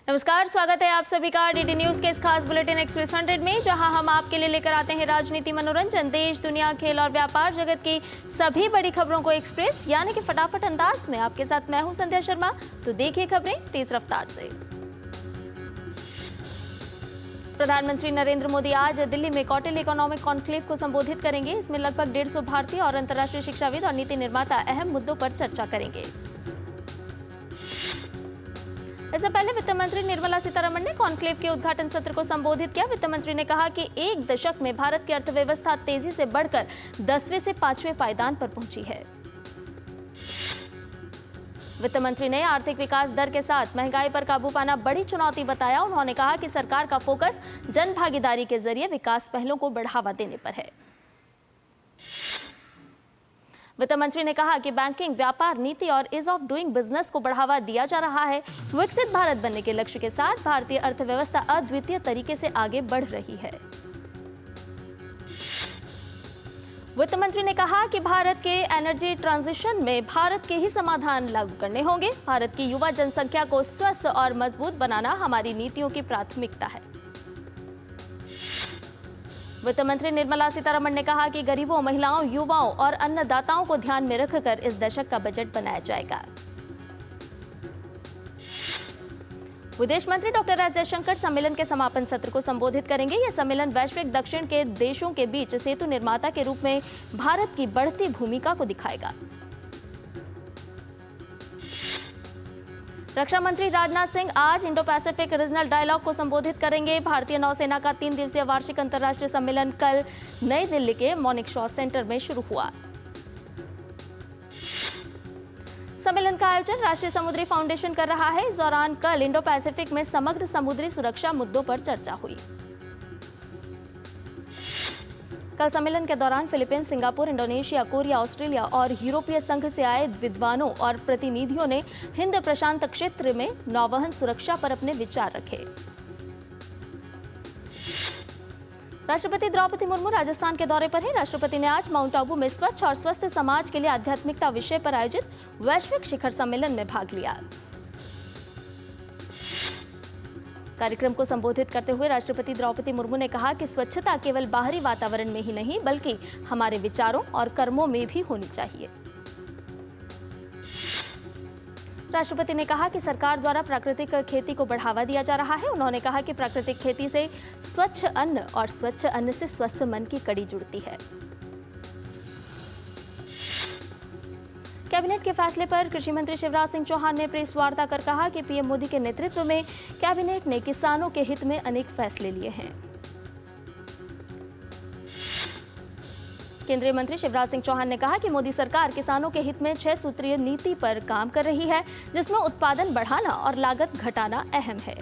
नमस्कार, स्वागत है आप सभी का डीडी न्यूज के इस खास बुलेटिन एक्सप्रेस 100 में, जहां हम आपके लिए लेकर आते हैं राजनीति, मनोरंजन, देश, दुनिया, खेल और व्यापार जगत की सभी बड़ी खबरों को एक्सप्रेस यानी कि फटाफट अंदाज में। आपके साथ मैं हूं संध्या शर्मा। तो देखिए खबरें तेज रफ्तार से। प्रधानमंत्री नरेंद्र मोदी आज दिल्ली में कौटिल्य इकोनॉमिक कॉन्क्लेव को संबोधित करेंगे। इसमें लगभग 150 भारतीय और अंतर्राष्ट्रीय शिक्षाविद और नीति निर्माता अहम मुद्दों पर चर्चा करेंगे। इससे पहले वित्त मंत्री निर्मला सीतारमण ने कॉन्क्लेव के उद्घाटन सत्र को संबोधित किया। वित्त मंत्री ने कहा कि एक दशक में भारत की अर्थव्यवस्था तेजी से बढ़कर 10वें से 5वें पायदान पर पहुंची है। वित्त मंत्री ने आर्थिक विकास दर के साथ महंगाई पर काबू पाना बड़ी चुनौती बताया। उन्होंने कहा कि सरकार का फोकस जन भागीदारी के जरिए विकास पहलों को बढ़ावा देने पर है। वित्त मंत्री ने कहा कि बैंकिंग, व्यापार नीति और ईज ऑफ डूइंग बिजनेस को बढ़ावा दिया जा रहा है। विकसित भारत बनने के लक्ष्य के साथ भारतीय अर्थव्यवस्था अद्वितीय तरीके से आगे बढ़ रही है। वित्त मंत्री ने कहा कि भारत के एनर्जी ट्रांजिशन में भारत के ही समाधान लागू करने होंगे। भारत की युवा जनसंख्या को स्वस्थ और मजबूत बनाना हमारी नीतियों की प्राथमिकता है। वित्त मंत्री निर्मला सीतारमण ने कहा कि गरीबों, महिलाओं, युवाओं और अन्नदाताओं को ध्यान में रखकर इस दशक का बजट बनाया जाएगा। विदेश मंत्री डॉक्टर एस जयशंकर सम्मेलन के समापन सत्र को संबोधित करेंगे। यह सम्मेलन वैश्विक दक्षिण के देशों के बीच सेतु निर्माता के रूप में भारत की बढ़ती भूमिका को दिखाएगा। रक्षा मंत्री राजनाथ सिंह आज इंडो पैसिफिक रीजनल डायलॉग को संबोधित करेंगे। भारतीय नौसेना का 3 दिवसीय वार्षिक अंतर्राष्ट्रीय सम्मेलन कल नई दिल्ली के मॉनिक शॉ सेंटर में शुरू हुआ। सम्मेलन का आयोजन राष्ट्रीय समुद्री फाउंडेशन कर रहा है। इस दौरान कल इंडो पैसिफिक में समग्र समुद्री सुरक्षा मुद्दों पर चर्चा हुई। कल सम्मेलन के दौरान Philippines, Singapore, Indonesia, Korea, Australia और यूरोपीय संघ से आए विद्वानों और प्रतिनिधियों ने हिंद प्रशांत क्षेत्र में नौवहन सुरक्षा पर अपने विचार रखे। राष्ट्रपति द्रौपदी मुर्मू राजस्थान के दौरे पर हैं। राष्ट्रपति ने आज माउंट आबू में स्वच्छ और स्वस्थ समाज के लिए आध्यात्मिकता विषय पर आयोजित वैश्विक शिखर सम्मेलन में भाग लिया। कार्यक्रम को संबोधित करते हुए राष्ट्रपति द्रौपदी मुर्मू ने कहा कि स्वच्छता केवल बाहरी वातावरण में ही नहीं बल्कि हमारे विचारों और कर्मों में भी होनी चाहिए। राष्ट्रपति ने कहा कि सरकार द्वारा प्राकृतिक खेती को बढ़ावा दिया जा रहा है। उन्होंने कहा कि प्राकृतिक खेती से स्वच्छ अन्न और स्वच्छ अन्न से स्वस्थ मन की कड़ी जुड़ती है। कैबिनेट के फैसले पर कृषि मंत्री शिवराज सिंह चौहान ने प्रेस वार्ता कर कहा कि पीएम मोदी के नेतृत्व में कैबिनेट ने किसानों के हित में अनेक फैसले लिए हैं। केंद्रीय मंत्री शिवराज सिंह चौहान ने कहा कि मोदी सरकार किसानों के हित में 6 सूत्रीय नीति पर काम कर रही है, जिसमें उत्पादन बढ़ाना और लागत घटाना अहम है।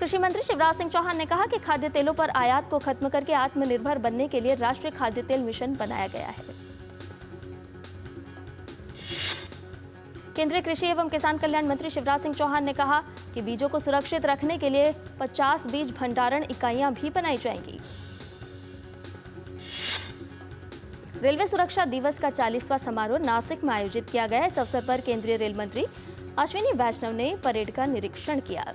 कृषि मंत्री शिवराज सिंह चौहान ने कहा कि खाद्य तेलों पर आयात को खत्म करके आत्मनिर्भर बनने के लिए राष्ट्रीय खाद्य तेल मिशन बनाया गया है। केंद्रीय कृषि एवं किसान कल्याण मंत्री शिवराज सिंह चौहान ने कहा कि बीजों को सुरक्षित रखने के लिए 50 बीज भंडारण इकाइयां भी बनाई जाएंगी। रेलवे सुरक्षा दिवस का 40वां समारोह नासिक में आयोजित किया गया। इस अवसर पर केंद्रीय रेल मंत्री अश्विनी वैष्णव ने परेड का निरीक्षण किया।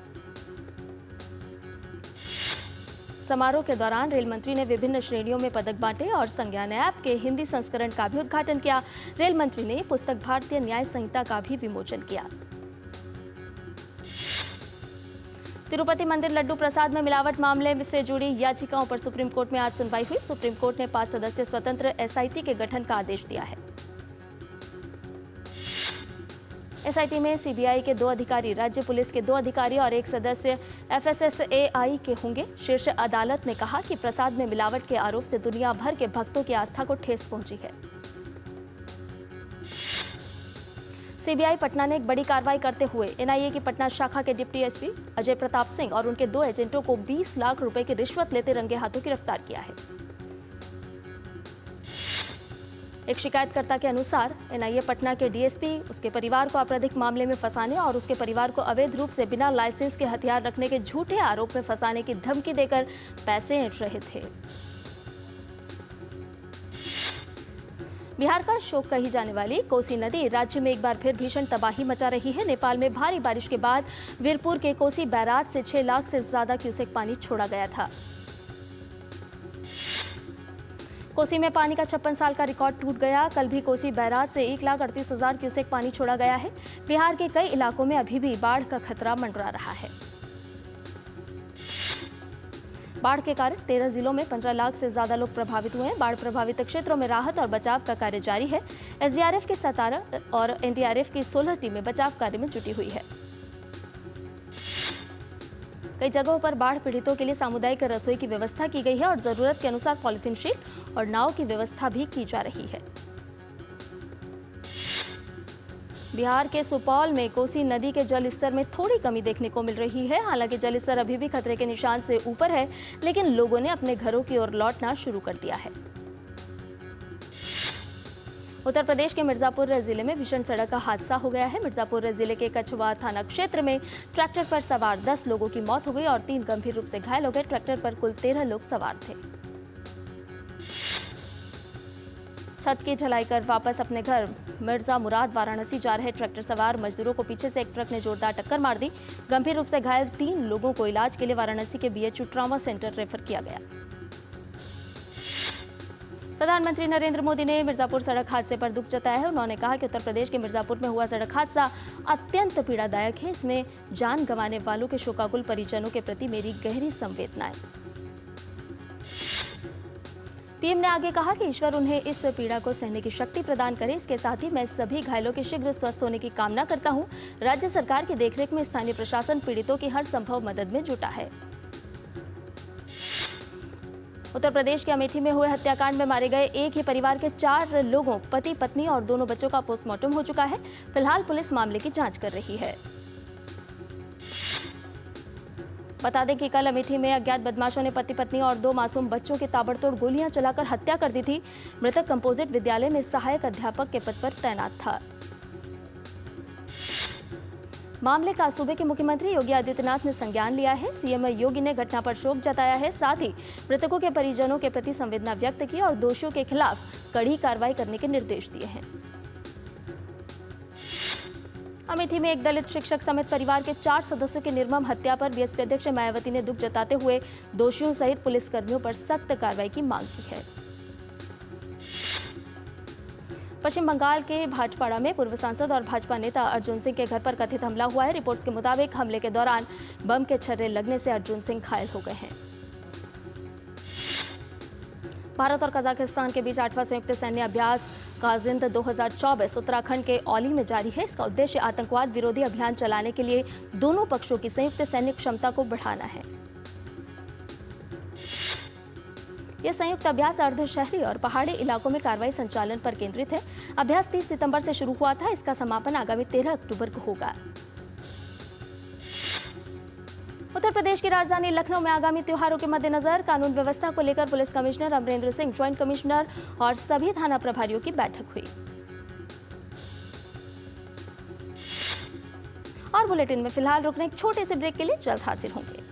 समारोह के दौरान रेल मंत्री ने विभिन्न श्रेणियों में पदक बांटे और संज्ञान ऐप के हिंदी संस्करण का भी उद्घाटन किया। रेल मंत्री ने पुस्तक भारतीय न्याय संहिता का भी विमोचन किया। तिरुपति मंदिर लड्डू प्रसाद में मिलावट मामले से जुड़ी याचिकाओं पर सुप्रीम कोर्ट में आज सुनवाई हुई। सुप्रीम कोर्ट ने 5 सदस्यीय स्वतंत्र एसआईटी के गठन का आदेश दिया है। एसआईटी में सीबीआई के 2 अधिकारी, राज्य पुलिस के 2 अधिकारी और 1 सदस्य एफएसएसएआई के होंगे। शीर्ष अदालत ने कहा कि प्रसाद में मिलावट के आरोप से दुनिया भर के भक्तों की आस्था को ठेस पहुंची है। सीबीआई पटना ने एक बड़ी कार्रवाई करते हुए एनआईए की पटना शाखा के डिप्टी एसपी अजय प्रताप सिंह और उनके 2 एजेंटों को 20 लाख रुपए की रिश्वत लेते रंगे हाथों गिरफ्तार किया है। एक शिकायतकर्ता के अनुसार एनआईए पटना के डीएसपी उसके परिवार को आपराधिक मामले में फंसाने और उसके परिवार को अवैध रूप से बिना लाइसेंस के हथियार रखने के झूठे आरोप में फंसाने की धमकी देकर पैसे ऐंठ रहे थे। बिहार का शोक कही जाने वाली कोसी नदी राज्य में एक बार फिर भीषण तबाही मचा रही है। नेपाल में भारी बारिश के बाद वीरपुर के कोसी बैराज से 6 लाख से ज्यादा क्यूसेक पानी छोड़ा गया था। कोसी में पानी का 56 साल का रिकॉर्ड टूट गया। कल भी कोसी बैराज से 1,38,000 क्यूसेक पानी छोड़ा गया है। बिहार के कई इलाकों में अभी भी बाढ़ का खतरा मंडरा रहा है। बाढ़ के कारण 13 जिलों में 15 लाख से ज्यादा लोग प्रभावित हुए हैं। बाढ़ प्रभावित क्षेत्रों में राहत और बचाव का कार्य जारी है। एसडीआरएफ की 17 और एनडीआरएफ की 16 टीमें बचाव कार्य में जुटी हुई है। कई जगहों पर बाढ़ पीड़ितों के लिए सामुदायिक रसोई की व्यवस्था की गई है और जरूरत के अनुसार पॉलिथीन शीट और नाव की व्यवस्था भी की जा रही है। बिहार के सुपौल में कोसी नदी के जल स्तर में थोड़ी कमी देखने को मिल रही है। हालांकि जल स्तर अभी भी खतरे के निशान से ऊपर है, लेकिन लोगों ने अपने घरों की ओर लौटना शुरू कर दिया है। उत्तर प्रदेश के मिर्जापुर जिले में भीषण सड़क का हादसा हो गया है। मिर्जापुर जिले के कछवा थाना क्षेत्र में ट्रैक्टर पर सवार 10 लोगों की मौत हो गई और 3 गंभीर रूप से घायल हो गए। ट्रैक्टर पर कुल 13 लोग सवार थे। छत की ढलाई कर वापस अपने घर मिर्जा मुराद वाराणसी जा रहे ट्रैक्टर सवार मजदूरों को पीछे से एक ट्रक ने जोरदार टक्कर मार दी। गंभीर रूप से घायल 3 लोगों को इलाज के लिए वाराणसी के बीएचयू ट्रॉमा सेंटर रेफर किया गया। प्रधानमंत्री नरेंद्र मोदी ने मिर्जापुर सड़क हादसे पर दुख जताया है। उन्होंने कहा कि उत्तर प्रदेश के मिर्जापुर में हुआ सड़क हादसा अत्यंत पीड़ादायक है। इसमें जान गंवाने वालों के शोकाकुल परिजनों के प्रति मेरी गहरी संवेदनाएं। पीएम ने आगे कहा कि ईश्वर उन्हें इस पीड़ा को सहने की शक्ति प्रदान करे। इसके साथ ही मैं सभी घायलों के शीघ्र स्वस्थ होने की कामना करता हूं। राज्य सरकार की देखरेख में स्थानीय प्रशासन पीड़ितों की हर संभव मदद में जुटा है। उत्तर प्रदेश के अमेठी में हुए हत्याकांड में मारे गए एक ही परिवार के 4 लोगों, पति पत्नी और दोनों बच्चों का पोस्टमार्टम हो चुका है। फिलहाल पुलिस मामले की जांच कर रही है। बता दें कि कल अमेठी में अज्ञात बदमाशों ने पति पत्नी और 2 मासूम बच्चों की ताबड़तोड़ गोलियां चलाकर हत्या कर दी थी। मृतक कंपोजिट विद्यालय में सहायक अध्यापक के पद पर तैनात था। मामले का सूबे के मुख्यमंत्री योगी आदित्यनाथ ने संज्ञान लिया है। सीएम योगी ने घटना पर शोक जताया है। साथ ही मृतकों के परिजनों के प्रति संवेदना व्यक्त की और दोषियों के खिलाफ कड़ी कार्रवाई करने के निर्देश दिए हैं। अमेठी में एक दलित शिक्षक समेत परिवार के 4 सदस्यों की निर्मम हत्या पर बीएसपी अध्यक्ष मायावती ने दुख जताते हुए दोषियों सहित पुलिसकर्मियों पर सख्त कार्रवाई की मांग की है। पश्चिम बंगाल के भाटपाड़ा में पूर्व सांसद और भाजपा नेता अर्जुन सिंह के घर पर कथित हमला हुआ है। रिपोर्ट्स के मुताबिक हमले के दौरान बम के छर्रे लगने से अर्जुन सिंह घायल हो गए हैं। भारत और कजाकिस्तान के बीच 8वां संयुक्त सैन्य अभ्यास काजिंद 2024 उत्तराखंड के औली में जारी है। इसका उद्देश्य आतंकवाद विरोधी अभियान चलाने के लिए दोनों पक्षों की संयुक्त सैन्य क्षमता को बढ़ाना है। यह संयुक्त अभ्यास अर्ध शहरी और पहाड़ी इलाकों में कार्रवाई संचालन पर केंद्रित है। अभ्यास 30 सितंबर से शुरू हुआ था। इसका समापन आगामी 13 अक्टूबर को होगा। उत्तर प्रदेश की राजधानी लखनऊ में आगामी त्योहारों के मद्देनजर कानून व्यवस्था को लेकर police commissioner Amarendra Singh, joint commissioner और सभी थाना प्रभारियों की बैठक हुई। और बुलेटिन में फिलहाल रुकने एक छोटे से ब्रेक के लिए जल्द हाजिर होंगे।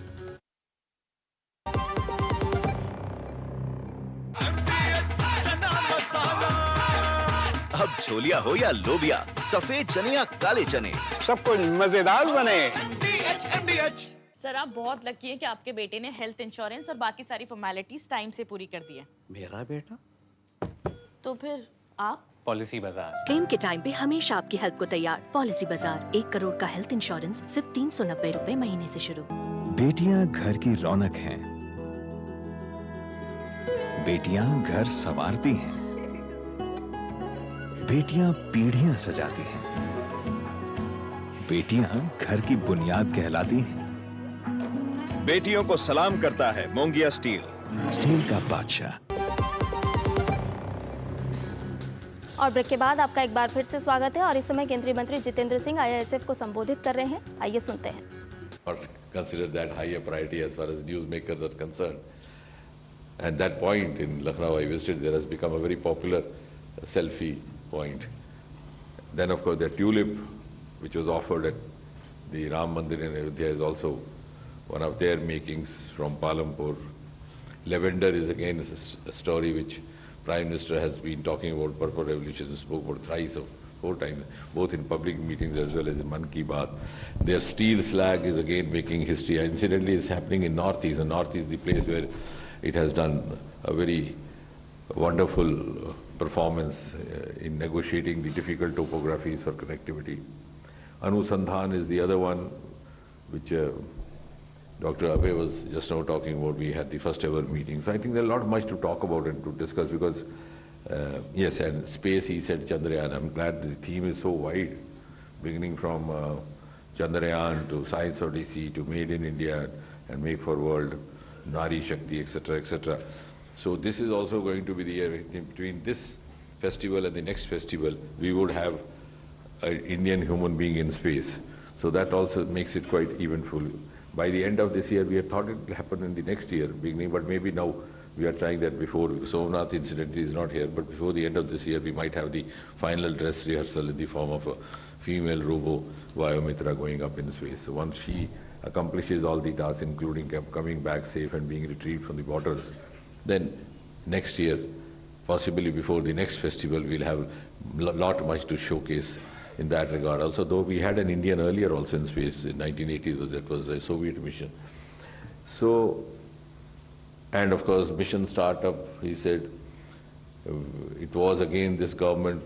अब छोलिया हो या लोबिया, सफेद चने या काले चने, सब कुछ मजेदार बने। सर, आप बहुत लकी हैं कि आपके बेटे ने हेल्थ इंश्योरेंस और बाकी सारी फॉर्मेलिटीज टाइम से पूरी कर दी है। मेरा बेटा? तो फिर आप? पॉलिसी बाजार। क्लेम के टाइम पे हमेशा आपकी हेल्प को तैयार। पॉलिसी बाजार, 1 करोड़ का हेल्थ इंश्योरेंस सिर्फ 390 रुपए महीने से शुरू। बेटियां घर की रौनक हैं। बेटियां घर संवारती हैं। बेटियां पीढ़ियां सजाती हैं। बेटियां घर की बुनियाद कहलाती हैं। बेटियों को सलाम करता है मोंगिया स्टील, स्टील का बादशाह। और ब्रेक के बाद आपका एक बार फिर से स्वागत है। और इस समय केंद्रीय मंत्री जितेंद्र सिंह आईएएसएफ को संबोधित कर रहे हैं। आइए सुनते हैं। Or consider that higher priority as far as newsmakers are concerned. At that point in Lucknow I visited, there has become a very popular selfie point. Then of course the tulip which was offered at the Ram Mandir in Ayodhya is also one of their makings from Palampur. Lavender is again a story which Prime Minister has been talking about Purple Revolution, spoke about thrice or 4 times, both in public meetings as well as in Man Ki Baat. Their steel slag is again making history. Incidentally, it's happening in Northeast, and Northeast is the place where it has done a very wonderful performance in negotiating the difficult topographies for connectivity. Anusandhan is the other one, which Dr. Abhay was just now talking about. We had the first ever meeting. So I think there's a lot much to talk about and to discuss because, yes, and space, he said Chandrayaan. I'm glad the theme is so wide, beginning from Chandrayaan to Science Odyssey to Made in India and Make for World, Nari Shakti, etc., etc. So this is also going to be the year between this festival and the next festival, we would have an Indian human being in space. So that also makes it quite eventful. By the end of this year, we had thought it would happen in the next year, beginning, but maybe now we are trying that before. Somnath incidentally is not here, but before the end of this year, we might have the final dress rehearsal in the form of a female robo, Vayomitra, going up in space. So once she accomplishes all the tasks, including coming back safe and being retrieved from the waters, then next year, possibly before the next festival, we'll have lot much to showcase in that regard. Also, though we had an Indian earlier also in space in 1980s, that was a Soviet mission. So, and of course, mission startup, he said, it was again this government,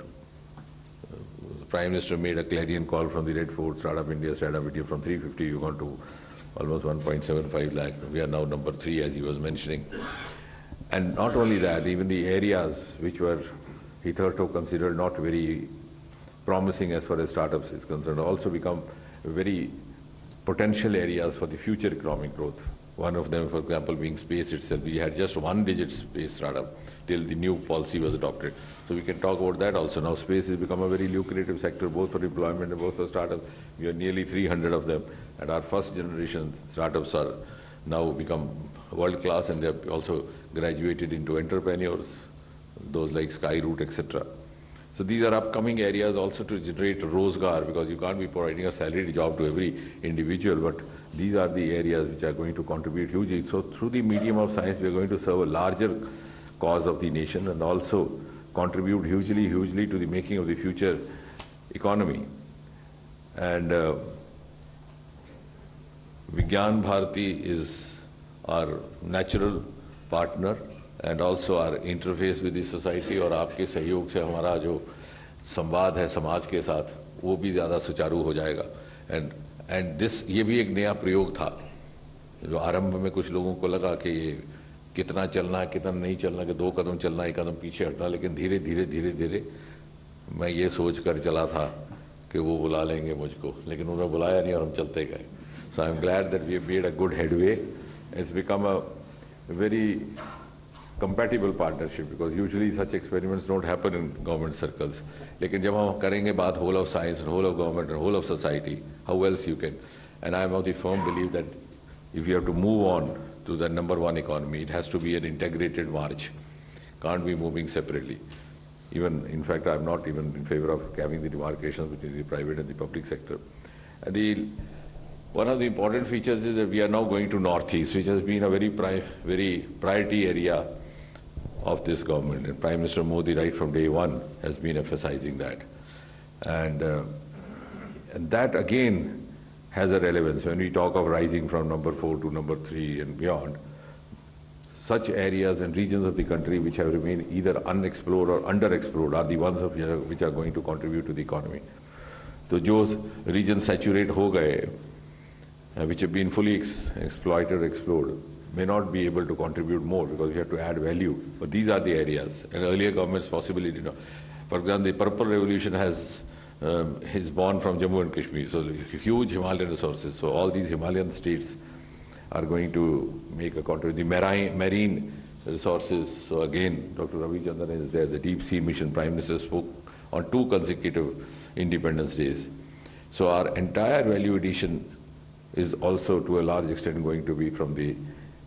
the Prime Minister made a clarion call from the Red Fort, Startup India from 350, you gone to almost 1.75 lakh. We are now number 3, as he was mentioning. And not only that, even the areas which were hitherto considered not very promising as far as startups is concerned, also become very potential areas for the future economic growth. One of them, for example, being space itself. We had just 1-digit space startup till the new policy was adopted. So we can talk about that also. Now space has become a very lucrative sector, both for employment and both for startups. We have nearly 300 of them, and our first generation startups are now become world class, and they have also graduated into entrepreneurs, those like Skyroot, etc. So these are upcoming areas also to generate rozgar, because you can't be providing a salaried job to every individual, but these are the areas which are going to contribute hugely. So through the medium of science, we are going to serve a larger cause of the nation and also contribute hugely to the making of the future economy. And Vigyan Bharati is our natural partner and also our interface with the society, और आपके सहयोग से हमारा जो संवाद है समाज के साथ वो भी ज़्यादा सुचारू हो जाएगा. And this, ये भी एक नया प्रयोग था जो आरंभ में कुछ लोगों को लगा कि ये कितना चलना है कितना नहीं चलना, कि 2 कदम चलना 1 कदम पीछे हटना, लेकिन धीरे धीरे मैं ये सोच कर चला था कि वो बुला लेंगे मुझको, लेकिन उन्होंने बुलाया नहीं और हम चलते गए. So I am glad that we have made a good headway. It's become a very compatible partnership, because usually such experiments don't happen in government circles. लेकिन जब हम करेंगे बात whole of science and whole of government and whole of society, how else you can? And I am of the firm belief that if you have to move on to the #1 economy, it has to be an integrated march. Can't be moving separately. Even, in fact, I am not even in favor of having the demarcations between the private and the public sector. And one of the important features is that we are now going to Northeast, which has been a very priority area of this government. And Prime Minister Modi, right from day one, has been emphasizing that. And that again has a relevance when we talk of rising from number 4 to number 3 and beyond. Such areas and regions of the country which have remained either unexplored or underexplored are the ones which are going to contribute to the economy. So those regions saturate ho gaye, which have been fully exploited or explored, may not be able to contribute more because we have to add value. But these are the areas, and earlier governments possibly did not. For example, the Purple Revolution is born from Jammu and Kashmir, so huge Himalayan resources. So all these Himalayan states are going to make a contribution. The marine resources, so again, Dr. Ravi Chandran is there, the Deep Sea Mission, Prime Minister spoke on 2 consecutive Independence Days. So our entire value addition is also to a large extent going to be from the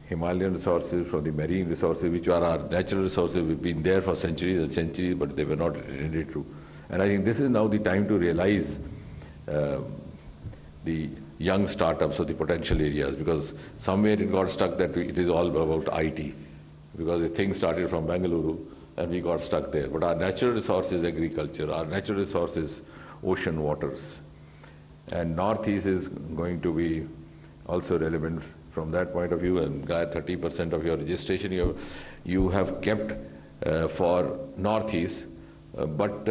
Himalayan resources, from the marine resources, which are our natural resources. We've been there for centuries and centuries, but they were not rendered true. And I think this is now the time to realize the young startups or the potential areas, because somewhere it got stuck that it is all about IT, because the thing started from Bengaluru and we got stuck there. But our natural resource is agriculture, our natural resource is ocean waters. And Northeast is going to be also relevant from that point of view. And 30% of your registration you have kept for Northeast, but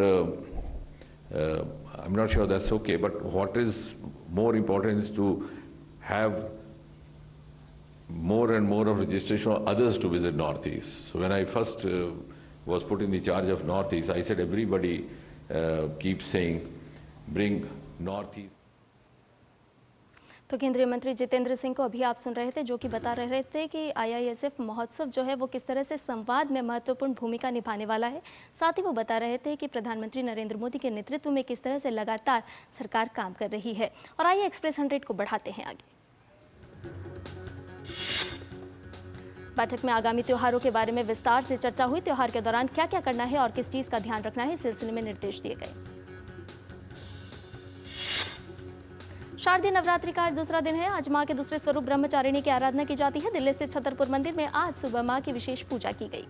I'm not sure that's okay. But what is more important is to have more and more of registration for others to visit Northeast. So when I first was put in the charge of Northeast, I said everybody keeps saying bring Northeast. तो केंद्रीय मंत्री जितेंद्र सिंह को अभी आप सुन रहे थे, जो कि बता रहे थे कि IISF महोत्सव जो है वो किस तरह से संवाद में महत्वपूर्ण भूमिका निभाने वाला है। साथ ही वो बता रहे थे कि प्रधानमंत्री नरेंद्र मोदी के नेतृत्व में किस तरह से लगातार सरकार काम कर रही है। और आइए एक्सप्रेस 100 को बढ़ाते हैं आगे। बैठक में आगामी त्योहारों के बारे में विस्तार से चर्चा हुई। त्योहार के दौरान क्या क्या करना है और किस चीज का ध्यान रखना है, इस सिलसिले में निर्देश दिए गए। शारदीय नवरात्रि का आज दूसरा दिन है। आज मां के दूसरे स्वरूप ब्रह्मचारिणी की आराधना की जाती है। दिल्ली स्थित छतरपुर मंदिर में आज सुबह मां की विशेष पूजा की गई।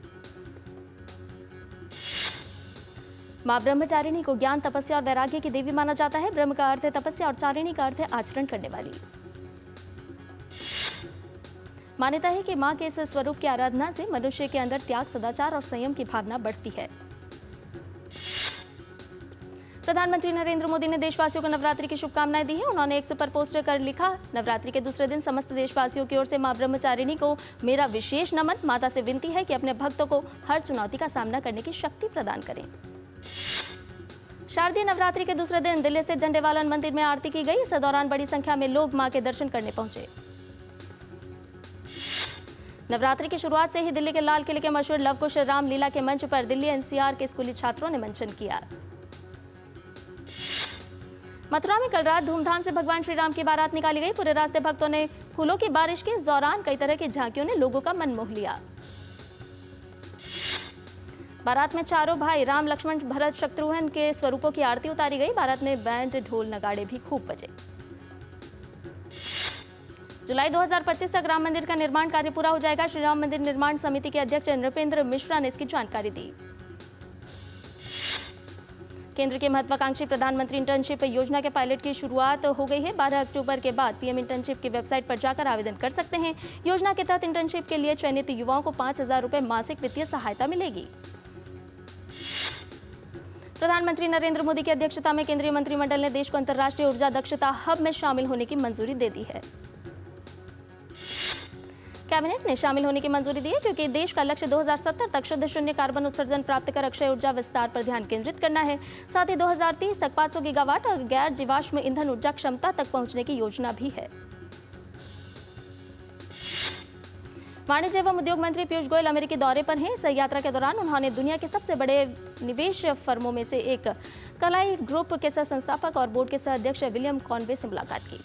मां ब्रह्मचारिणी को ज्ञान, तपस्या और वैराग्य की देवी माना जाता है। ब्रह्म का अर्थ है तपस्या और चारिणी का अर्थ है आचरण करने वाली। मान्यता है कि मां के इस स्वरूप की आराधना से मनुष्य के अंदर त्याग, सदाचार और संयम की भावना बढ़ती है। प्रधानमंत्री नरेंद्र मोदी ने देशवासियों को नवरात्रि की शुभकामनाएं दी हैं। उन्होंने एक्स पर पोस्ट कर लिखा, नवरात्रि के दूसरे दिन समस्त देशवासियों की ओर से मां ब्रह्मचारिणी को मेरा विशेष नमन। माता से विनती है कि अपने भक्तों को हर चुनौती का सामना करने की शक्ति प्रदान करें। शारदीय नवरात्रि के दूसरे दिन दिल्ली स्थित झंडेवालन मंदिर में आरती की गई। इस दौरान बड़ी संख्या में लोग मां के दर्शन करने पहुंचे। नवरात्रि की शुरुआत से ही दिल्ली के लाल किले के मशहूर लवकुश रामलीला के मंच पर दिल्ली NCR के स्कूली छात्रों ने मंचन किया। मथुरा में कल रात धूमधाम से भगवान श्री राम की बारात निकाली गई। पूरे रास्ते भक्तों ने फूलों की बारिश की। इस दौरान कई तरह की झांकियों ने लोगों का मन मोह लिया। बारात में चारों भाई राम, लक्ष्मण, भरत, शत्रुघ्न के स्वरूपों की आरती उतारी गई। बारात में बैंड, ढोल, नगाड़े भी खूब बजे। जुलाई 2025 तक राम मंदिर का निर्माण कार्य पूरा हो जाएगा। श्री राम मंदिर निर्माण समिति के अध्यक्ष नृपेंद्र मिश्रा ने इसकी जानकारी दी। केंद्र के महत्वाकांक्षी प्रधानमंत्री इंटर्नशिप योजना के पायलट की शुरुआत हो गई है। 12 अक्टूबर के बाद पीएम इंटर्नशिप की वेबसाइट पर जाकर आवेदन कर सकते हैं। योजना के तहत इंटर्नशिप के लिए चयनित युवाओं को 5,000 रुपए मासिक वित्तीय सहायता मिलेगी। प्रधानमंत्री नरेंद्र मोदी की अध्यक्षता में केंद्रीय मंत्रिमंडल ने देश को अंतर्राष्ट्रीय ऊर्जा दक्षता हब में शामिल होने की मंजूरी दे दी है। कैबिनेट ने शामिल होने की मंजूरी दी है क्योंकि देश का लक्ष्य 2070 तक शुद्ध शून्य कार्बन उत्सर्जन प्राप्त कर अक्षय ऊर्जा विस्तार पर ध्यान केंद्रित करना है। साथ ही 2030 तक 500 गीगावाट और गैर जीवाश्म ईंधन ऊर्जा क्षमता तक पहुंचने की योजना भी है। वाणिज्य एवं उद्योग मंत्री पीयूष गोयल अमेरिकी दौरे पर हैं। इस यात्रा के दौरान उन्होंने दुनिया के सबसे बड़े निवेश फर्मों में से एक कलाई ग्रुप के सह संस्थापक और बोर्ड के सह अध्यक्ष विलियम कॉनवे से मुलाकात की।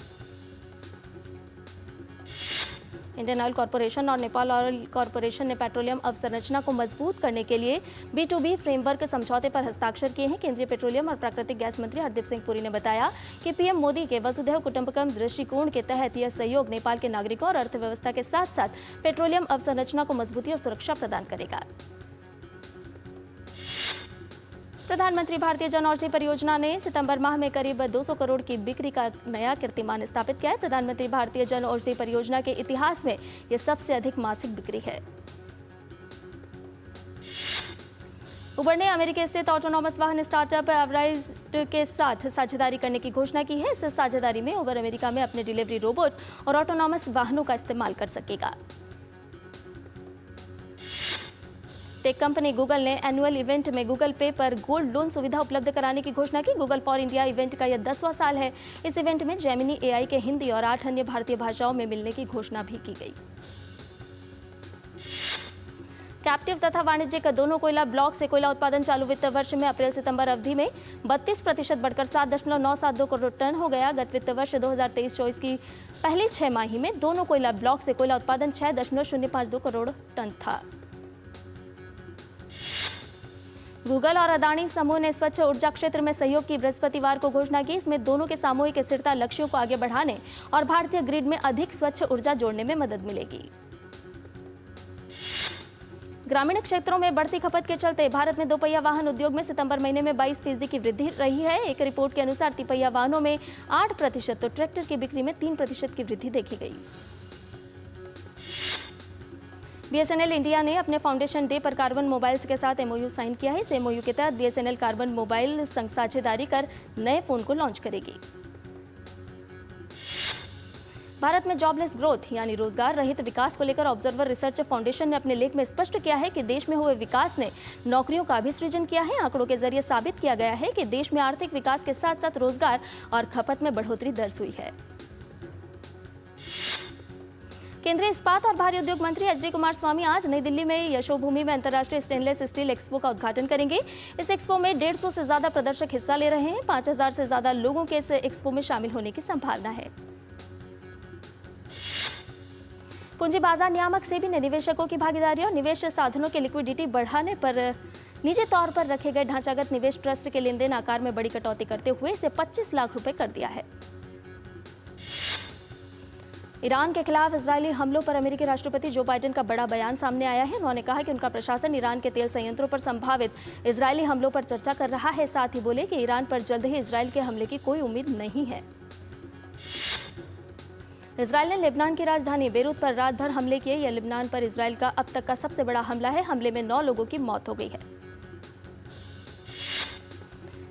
इंडियन ऑयल कॉरपोरेशन और नेपाल ऑयल कॉरपोरेशन ने पेट्रोलियम अवसंरचना को मजबूत करने के लिए B2B फ्रेमवर्क समझौते पर हस्ताक्षर किए हैं। केंद्रीय पेट्रोलियम और प्राकृतिक गैस मंत्री हरदीप सिंह पुरी ने बताया कि पीएम मोदी के वसुधैव कुटुंबकम दृष्टिकोण के तहत यह सहयोग नेपाल के नागरिकों और अर्थव्यवस्था के साथ साथ पेट्रोलियम अवसंरचना को मजबूती और सुरक्षा प्रदान करेगा। प्रधानमंत्री भारतीय जन औषधि परियोजना ने सितंबर माह में करीब 200 करोड़ की बिक्री का नया कीर्तिमान स्थापित किया है। प्रधानमंत्री भारतीय जन औषधि परियोजना के इतिहास में यह सबसे अधिक मासिक बिक्री है। उबर ने अमेरिका स्थित ऑटोनॉमस वाहन स्टार्टअप एवराइज के साथ साझेदारी करने की घोषणा की है। इस साझेदारी में उबर अमेरिका में अपने डिलीवरी रोबोट और ऑटोनॉमस वाहनों का इस्तेमाल कर सकेगा। टेक कंपनी गूगल ने एनुअल इवेंट में गूगल पे पर गोल्ड लोन सुविधा उपलब्ध कराने की घोषणा की। गूगल फॉर इंडिया इवेंट का यह 10वां साल है। इस इवेंट में जेमिनी AI के हिंदी और 8 अन्य भारतीय भाषाओं में मिलने की घोषणा भी की गई। कैप्टिव तथा वाणिज्यिक दोनों कोयला ब्लॉक से कोयला उत्पादन चालू वित्त वर्ष में अप्रैल सितंबर अवधि में 32% बढ़कर 7.972 करोड़ टन हो गया। गत वित्त वर्ष 2023-24 की पहली 6 माही में दोनों कोयला ब्लॉक से कोयला उत्पादन 6.052 करोड़ टन था। गूगल और अदानी समूह ने स्वच्छ ऊर्जा क्षेत्र में सहयोग की बृहस्पतिवार को घोषणा की। इसमें दोनों के सामूहिक स्थिरता लक्ष्यों को आगे बढ़ाने और भारतीय ग्रिड में अधिक स्वच्छ ऊर्जा जोड़ने में मदद मिलेगी। ग्रामीण क्षेत्रों में बढ़ती खपत के चलते भारत में दोपहिया वाहन उद्योग में सितंबर महीने में 22% की वृद्धि रही है। एक रिपोर्ट के अनुसार तिपहिया वाहनों में 8% तो ट्रैक्टर की बिक्री में 3% की वृद्धि देखी गई। BSNL इंडिया ने अपने फाउंडेशन डे पर कार्बन मोबाइल्स के साथ MOU साइन किया है। इस MOU के तहत BSNL कार्बन मोबाइल संग साझेदारी कर नए फोन को लॉन्च करेगी। भारत में जॉबलेस ग्रोथ यानी रोजगार रहित विकास को लेकर ऑब्जर्वर रिसर्च फाउंडेशन ने अपने लेख में स्पष्ट किया है कि देश में हुए विकास ने नौकरियों का भी सृजन किया है। आंकड़ों के जरिए साबित किया गया है कि देश में आर्थिक विकास के साथ साथ रोजगार और खपत में बढ़ोतरी दर्ज हुई है। केंद्रीय इस्पात और भारी उद्योग मंत्री HD कुमारस्वामी आज नई दिल्ली में यशोभूमि में अंतर्राष्ट्रीय स्टेनलेस स्टील एक्सपो का उद्घाटन करेंगे। इस एक्सपो में 150 से ज्यादा प्रदर्शक हिस्सा ले रहे हैं। 5000 से ज्यादा लोगों के इस एक्सपो में शामिल होने की संभावना है। पूंजी बाजार नियामक सेबी ने निवेशकों की भागीदारी और निवेश साधनों की लिक्विडिटी बढ़ाने पर निजी तौर पर रखे गए ढांचागत निवेश ट्रस्ट के लेन देन आकार में बड़ी कटौती करते हुए इसे 25 लाख रुपए कर दिया है। ईरान के खिलाफ इजरायली हमलों पर अमेरिकी राष्ट्रपति जो बाइडेन का बड़ा बयान सामने आया है। उन्होंने कहा कि उनका प्रशासन ईरान के तेल संयंत्रों पर संभावित इजरायली हमलों पर चर्चा कर रहा है। साथ ही बोले कि ईरान पर जल्द ही इजरायल के हमले की कोई उम्मीद नहीं है। इजरायल ने लेबनान की राजधानी बेरूत पर रात भर हमले किए। यह लेबनान पर इजरायल का अब तक का सबसे बड़ा हमला है। हमले में 9 लोगों की मौत हो गई है।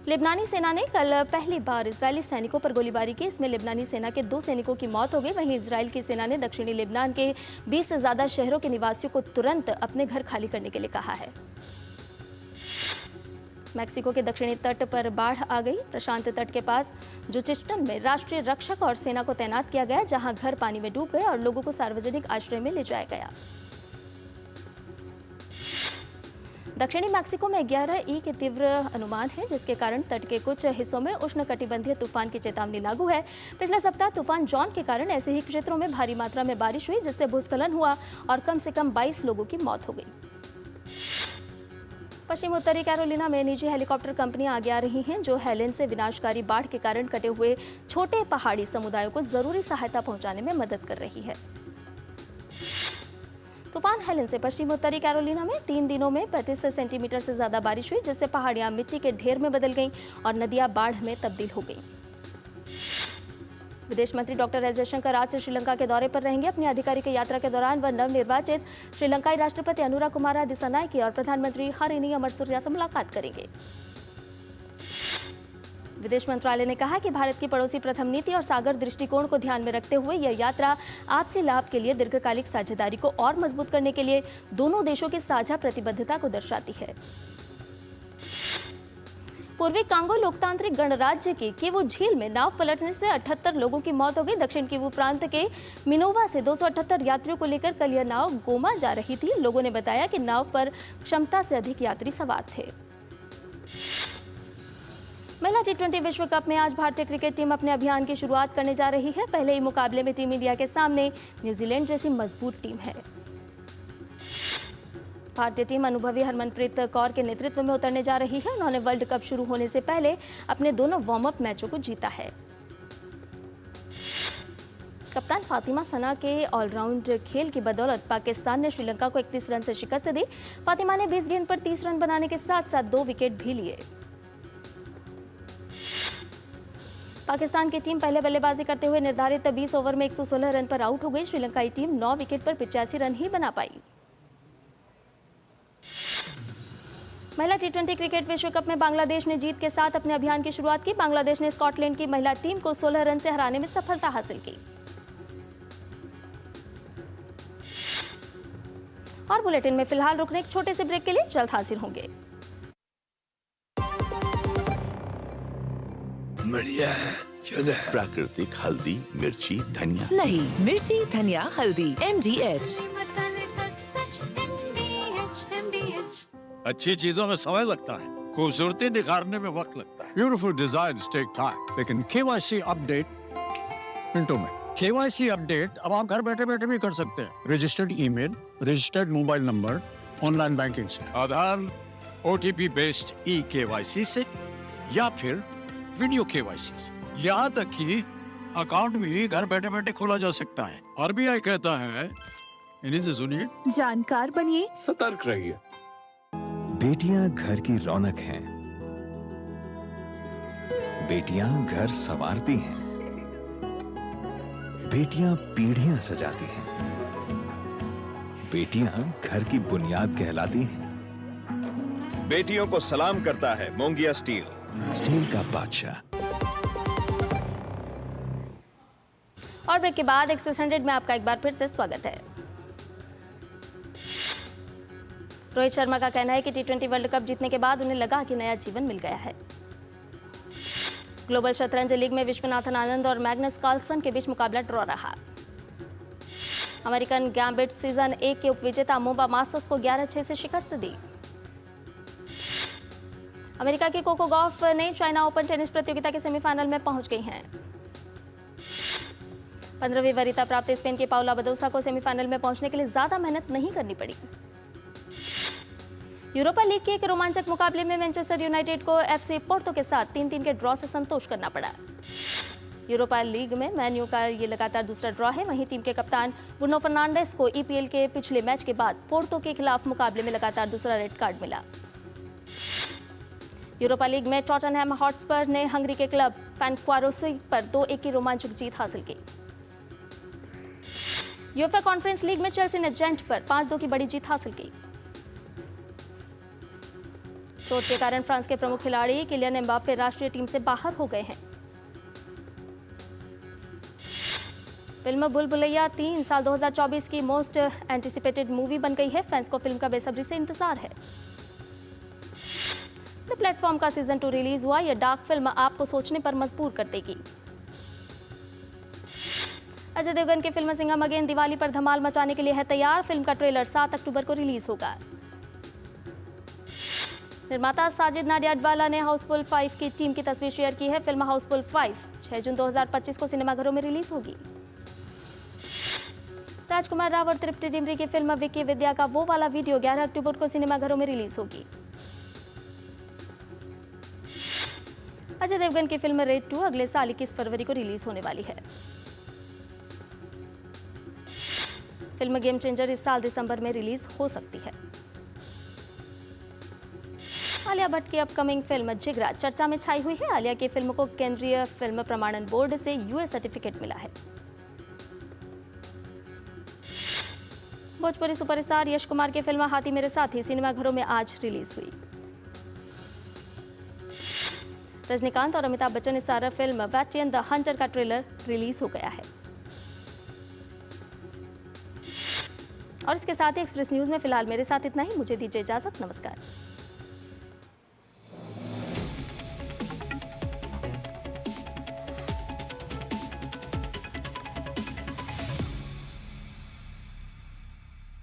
लेबनानी सेना ने कल पहली बार इजरायली सैनिकों पर गोलीबारी की। इसमें लेबनानी सेना के 2 सैनिकों की मौत हो गई। वहीं इजरायल की सेना ने दक्षिणी लेबनान के 20 से ज्यादा शहरों के निवासियों को तुरंत अपने घर खाली करने के लिए कहा है। मैक्सिको के दक्षिणी तट पर बाढ़ आ गई। प्रशांत तट के पास जुचिस्टन में राष्ट्रीय रक्षक और सेना को तैनात किया गया, जहां घर पानी में डूब गए और लोगों को सार्वजनिक आश्रय में ले जाया गया। दक्षिणी मैक्सिको में 11 के तीव्र अनुमान है, जिसके कारण तट के कुछ हिस्सों में उष्णकटिबंधीय तूफान की चेतावनी लागू है। पिछले सप्ताह तूफान जॉन के कारण ऐसे ही क्षेत्रों में भारी मात्रा में बारिश हुई, जिससे भूस्खलन हुआ और कम से कम 22 लोगों की मौत हो गई। पश्चिम उत्तरी कैरोलिना में निजी हेलीकॉप्टर कंपनियां आगे आ रही हैं, जो हेलेन से विनाशकारी बाढ़ के कारण कटे हुए छोटे पहाड़ी समुदायों को जरूरी सहायता पहुंचाने में मदद कर रही है। तूफान हेलेन से पश्चिम उत्तरी कैरोलिना में 3 दिनों में 35 सेंटीमीटर से ज्यादा बारिश हुई, जिससे पहाड़ियां मिट्टी के ढेर में बदल गईं और नदियां बाढ़ में तब्दील हो गईं। विदेश मंत्री डॉक्टर एस जयशंकर आज से श्रीलंका के दौरे पर रहेंगे। अपनी आधिकारिक यात्रा के दौरान वह नवनिर्वाचित श्रीलंकाई राष्ट्रपति अनुरा कुमारा दिसानायके और प्रधानमंत्री हरिनी अमरसूरिया से मुलाकात करेंगे। विदेश मंत्रालय ने कहा कि भारत की पड़ोसी प्रथम नीति और सागर दृष्टिकोण को ध्यान में रखते हुए यह यात्रा आपसी लाभ के लिए दीर्घकालिक साझेदारी को और मजबूत करने के लिए दोनों देशों की साझा प्रतिबद्धता को दर्शाती है। पूर्वी कांगो लोकतांत्रिक गणराज्य की किवू झील में नाव पलटने से 78 लोगों की मौत हो गई। दक्षिण किवू प्रांत के मिनोवा से 278 यात्रियों को लेकर कल यह नाव गोमा जा रही थी। लोगों ने बताया कि नाव पर क्षमता से अधिक यात्री सवार थे। महिला T20 विश्व कप में आज भारतीय क्रिकेट टीम अपने अभियान की शुरुआत करने जा रही है। पहले ही मुकाबले में टीम इंडिया के सामने न्यूजीलैंड जैसी मजबूत टीम है। भारतीय टीम अनुभवी हरमनप्रीत कौर के नेतृत्व में उतरने जा रही है। उन्होंने वर्ल्ड कप शुरू होने से पहले अपने दोनों वार्म अप मैचों को जीता है। कप्तान फातिमा सना के ऑलराउंड खेल की बदौलत पाकिस्तान ने श्रीलंका को 31 रन से शिकस्त दी। फातिमा ने 20 गेंद पर 30 रन बनाने के साथ साथ 2 विकेट भी लिए। पाकिस्तान की टीम पहले बल्लेबाजी करते हुए निर्धारित 20 ओवर में 116 रन पर आउट हो गई। श्रीलंकाई टीम 9 विकेट पर 85 रन ही बना पाई। महिला T20 क्रिकेट विश्व कप में बांग्लादेश ने जीत के साथ अपने अभियान की शुरुआत की। बांग्लादेश ने स्कॉटलैंड की महिला टीम को 16 रन से हराने में सफलता हासिल की। और बुलेटिन में फिलहाल रुकने एक छोटे से ब्रेक के लिए जल्द हाजिर होंगे। बढ़िया है, शुद्ध है। प्राकृतिक हल्दी, मिर्ची, धनिया। नहीं, मिर्ची, धनिया, हल्दी, MDH। अच्छी चीजों में समय लगता है, खूबसूरती निखारने में वक्त लगता है। ब्यूटीफुल डिजाइन्स टेक टाइम, लेकिन KYC अपडेट मिनटों में। KYC अपडेट अब आप घर बैठे बैठे भी कर सकते हैं। Registered email, registered mobile number, online banking से, आधार, OTP बेस्ड eKYC से या फिर वीडियो KYC से। यहाँ तक कि अकाउंट भी घर बैठे बैठे खोला जा सकता है। RBI कहता है इन्हीं से सुनिए। जानकार बनिए, सतर्क रहिए। बेटियां घर की रौनक हैं। बेटियां घर संवारती हैं। बेटियां पीढ़ियां सजाती हैं। बेटियां घर की बुनियाद कहलाती हैं। बेटियों को सलाम करता है मोंगिया स्टील, स्टील का बादशाह। और ब्रेक के बाद एक्सप्रेस 100 में आपका एक बार फिर से स्वागत है। रोहित शर्मा का कहना है कि T20 वर्ल्ड कप जीतने के बाद उन्हें लगा कि नया जीवन मिल गया है। ग्लोबल शतरंज लीग में विश्वनाथन आनंद और मैग्नस कार्लसन के बीच मुकाबला ड्रॉ रहा। अमेरिकन गैम्बिट सीजन 1 के उपविजेता मुंबा मास्टर्स को 11-6 से शिकस्त दी। अमेरिका की कोको गॉफ ने चाइना ओपन टेनिस प्रतियोगिता के सेमीफाइनल में पहुंच गई हैं। 15वीं वरीयता प्राप्त स्पेन की पाउला बदोसा को सेमीफाइनल में पहुंचने के लिए ज्यादा मेहनत नहीं करनी पड़ी। यूरोपा लीग के एक रोमांचक मुकाबले में मैनचेस्टर यूनाइटेड को FC पोर्तो के साथ 3-3 के ड्रॉ से संतोष करना पड़ा। यूरोपा लीग में मैन यू का ये लगातार दूसरा ड्रॉ है। वहीं टीम के कप्तान ब्रूनो फर्नांडिस को EPL के पिछले मैच के बाद पोर्तो के खिलाफ मुकाबले में लगातार दूसरा रेड कार्ड मिला। यूरोपा लीग में टॉटनहैम हॉटस्पर ने हंगरी के क्लब फैनक्वारोसी पर 2-1 की रोमांचक जीत हासिल की। यूएफए कॉन्फ्रेंस लीग में चेल्सी ने जेंट पर 5-2 की बड़ी जीत हासिल की। चोट के कारण फ्रांस के प्रमुख खिलाड़ी किलियन एम्बाप्पे राष्ट्रीय टीम से बाहर हो गए हैं। फिल्म बुलबुलैया 3 साल 2024 की मोस्ट एंटिसिपेटेड मूवी बन गई है। फैंस को फिल्म का बेसब्री से इंतजार है। द प्लेटफॉर्म का सीजन 2 रिलीज हुआ। यह डार्क फिल्म आपको सोचने पर मजबूर कर देगी। अजय देवगन की फिल्म सिंघम अगेन दिवाली पर धमाल मचाने के लिए है तैयार। फिल्म का ट्रेलर 7 अक्टूबर को रिलीज होगा। निर्माता साजिद नाडियाडवाला ने हाउसफुल 5 की टीम की तस्वीर शेयर की है। फिल्म हाउसफुल 5 6 जून 2025 को सिनेमाघरों में रिलीज होगी। राजकुमार राव और तृप्ति डिमरी की फिल्म विक्की विद्या का वो वाला वीडियो 11 अक्टूबर को सिनेमाघरों में रिलीज होगी। अजय देवगन की फिल्म रेड 2 अगले साल 21 फरवरी को रिलीज होने वाली है। फिल्म गेम चेंजर इस साल दिसंबर में रिलीज हो सकती है। आलिया भट्ट की अपकमिंग फिल्म जिगरा चर्चा में छाई हुई है। आलिया की फिल्म को केंद्रीय फिल्म प्रमाणन बोर्ड से यूएस सर्टिफिकेट मिला है। भोजपुरी सुपरस्टार यश कुमार की फिल्म हाथी मेरे साथी सिनेमाघरों में आज रिलीज हुई। रजनीकांत और Amitabh Bachchan starrer film Vettaiyan the Hunter का ट्रेलर रिलीज हो गया है। और इसके साथ ही एक्सप्रेस न्यूज में फिलहाल मेरे साथ इतना ही। मुझे दीजिए इजाजत। नमस्कार।